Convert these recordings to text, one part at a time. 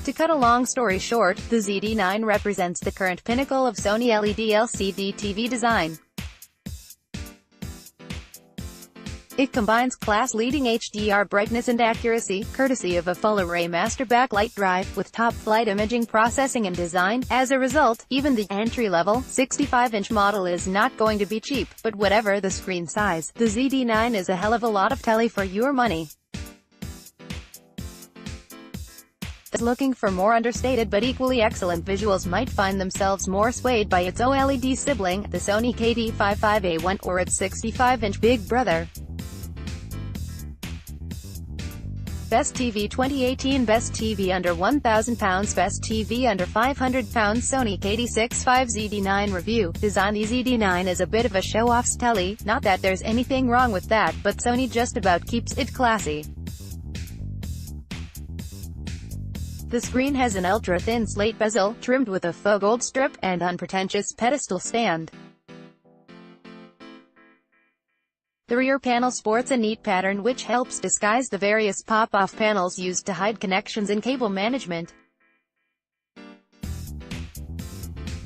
To cut a long story short, the ZD9 represents the current pinnacle of Sony LED LCD TV design. It combines class-leading HDR brightness and accuracy, courtesy of a full-array Master Backlight Drive, with top-flight imaging processing and design. As a result, even the entry-level, 65-inch model is not going to be cheap, but whatever the screen size, the ZD9 is a hell of a lot of telly for your money. Those looking for more understated but equally excellent visuals might find themselves more swayed by its OLED sibling, the Sony KD-65ZD9, or its 65-inch big brother. Best TV 2018 Best TV under £1,000 Best TV under £500 Sony KD-65ZD9 Review. Design. The ZD9 is a bit of a show-off telly, not that there's anything wrong with that, but Sony just about keeps it classy. The screen has an ultra-thin slate bezel, trimmed with a faux gold strip, and unpretentious pedestal stand. The rear panel sports a neat pattern which helps disguise the various pop-off panels used to hide connections and cable management.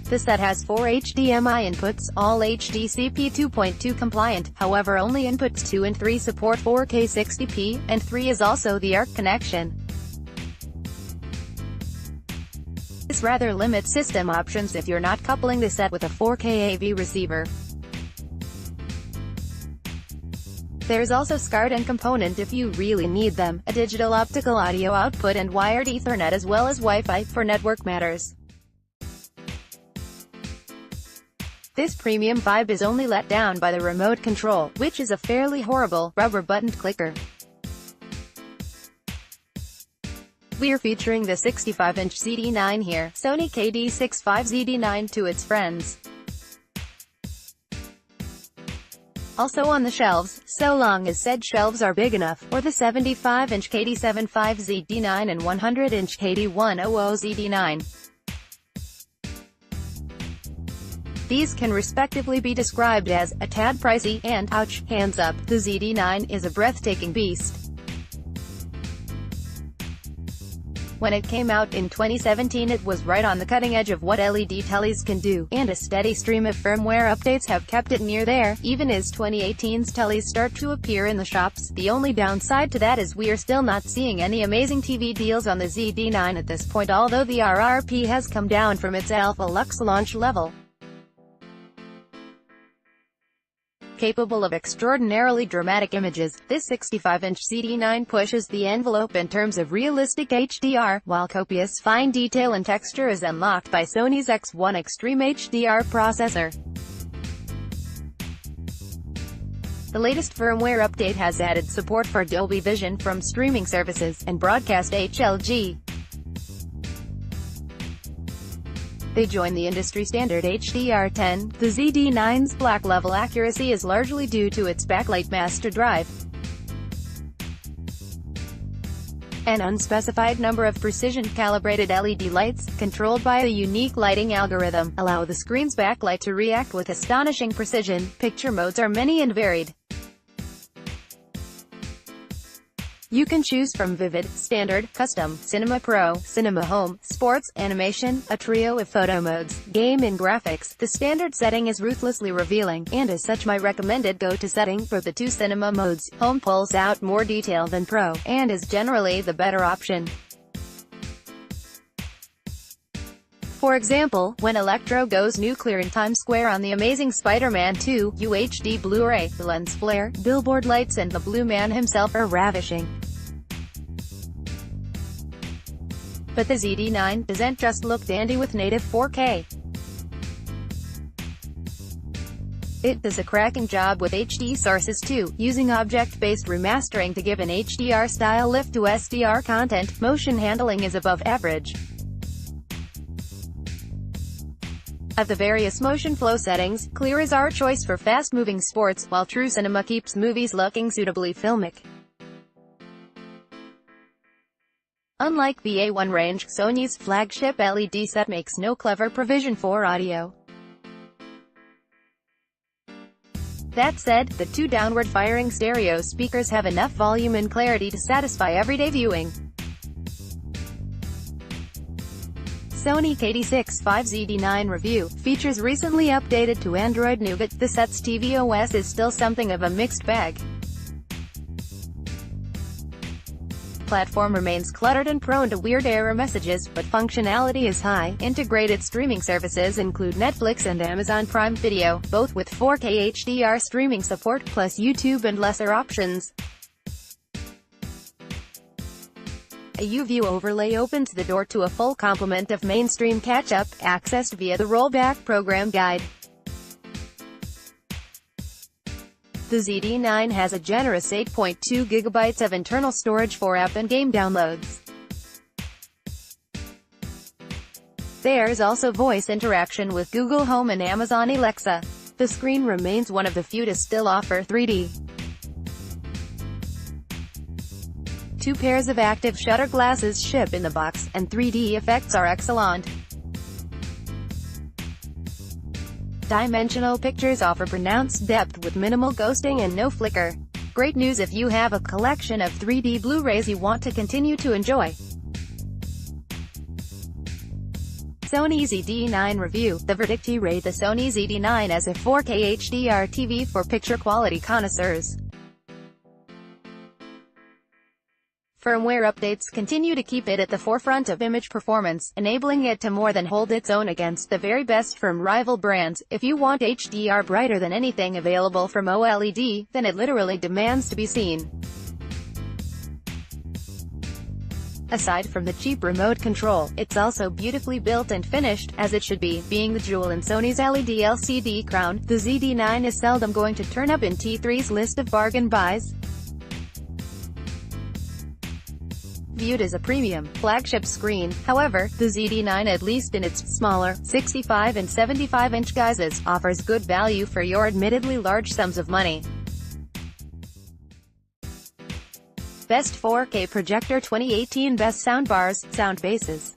The set has 4 HDMI inputs, all HDCP 2.2 compliant, however only inputs 2 and 3 support 4K 60p, and 3 is also the ARC connection. This rather limits system options if you're not coupling the set with a 4K AV receiver. There's also SCART and component if you really need them, a digital optical audio output and wired Ethernet as well as Wi-Fi, for network matters. This premium vibe is only let down by the remote control, which is a fairly horrible, rubber-buttoned clicker. We're featuring the 65-inch ZD9 here, Sony KD-65ZD9 to its friends. Also on the shelves, so long as said shelves are big enough, or the 75-inch KD-65ZD9 and 100-inch KD-100ZD9. These can respectively be described as a tad pricey and, ouch, hands up, the ZD9 is a breathtaking beast. When it came out in 2017 it was right on the cutting edge of what LED tellies can do, and a steady stream of firmware updates have kept it near there, even as 2018's tellies start to appear in the shops. The only downside to that is we're still not seeing any amazing TV deals on the ZD9 at this point, although the RRP has come down from its Alpha Lux launch level. Capable of extraordinarily dramatic images, this 65-inch ZD9 pushes the envelope in terms of realistic HDR, while copious fine detail and texture is unlocked by Sony's X1 Extreme HDR processor. The latest firmware update has added support for Dolby Vision from streaming services, and broadcast HLG. They join the industry standard HDR10. The ZD9's black level accuracy is largely due to its backlight master drive. An unspecified number of precision-calibrated LED lights, controlled by a unique lighting algorithm, allow the screen's backlight to react with astonishing precision. Picture modes are many and varied. You can choose from Vivid, Standard, Custom, Cinema Pro, Cinema Home, Sports, Animation, a trio of photo modes, Game and Graphics. The standard setting is ruthlessly revealing, and as such my recommended go-to setting for the two cinema modes. Home pulls out more detail than Pro, and is generally the better option. For example, when Electro goes nuclear in Times Square on The Amazing Spider-Man 2 UHD Blu-ray, the lens flare, billboard lights and the Blue Man himself are ravishing. But the ZD9 doesn't just look dandy with native 4K. It does a cracking job with HD sources too, using object-based remastering to give an HDR-style lift to SDR content. Motion handling is above average. Of the various motion flow settings, Clear is our choice for fast-moving sports, while True Cinema keeps movies looking suitably filmic. Unlike the A1 range, Sony's flagship LED set makes no clever provision for audio. That said, the two downward-firing stereo speakers have enough volume and clarity to satisfy everyday viewing. Sony KD-65ZD9 review, features recently updated to Android Nougat. The set's TV OS is still something of a mixed bag. Platform remains cluttered and prone to weird error messages, but functionality is high. Integrated streaming services include Netflix and Amazon Prime Video, both with 4K HDR streaming support, plus YouTube and lesser options. A U-View overlay opens the door to a full complement of mainstream catch-up, accessed via the rollback program guide. The ZD9 has a generous 8.2 GB of internal storage for app and game downloads. There's also voice interaction with Google Home and Amazon Alexa. The screen remains one of the few to still offer 3D. 2 pairs of active shutter glasses ship in the box, and 3D effects are excellent. Dimensional pictures offer pronounced depth with minimal ghosting and no flicker. Great news if you have a collection of 3D Blu-rays you want to continue to enjoy. Sony ZD9 review. The verdict: you rate the Sony ZD9 as a 4K HDR TV for picture quality connoisseurs. Firmware updates continue to keep it at the forefront of image performance, enabling it to more than hold its own against the very best from rival brands. If you want HDR brighter than anything available from OLED, then it literally demands to be seen. Aside from the cheap remote control, it's also beautifully built and finished, as it should be. Being the jewel in Sony's LED LCD crown, the ZD9 is seldom going to turn up in T3's list of bargain buys. Viewed as a premium, flagship screen, however, the ZD9, at least in its smaller, 65 and 75-inch guises, offers good value for your admittedly large sums of money. Best 4K Projector 2018. Best Soundbars, Sound Bases.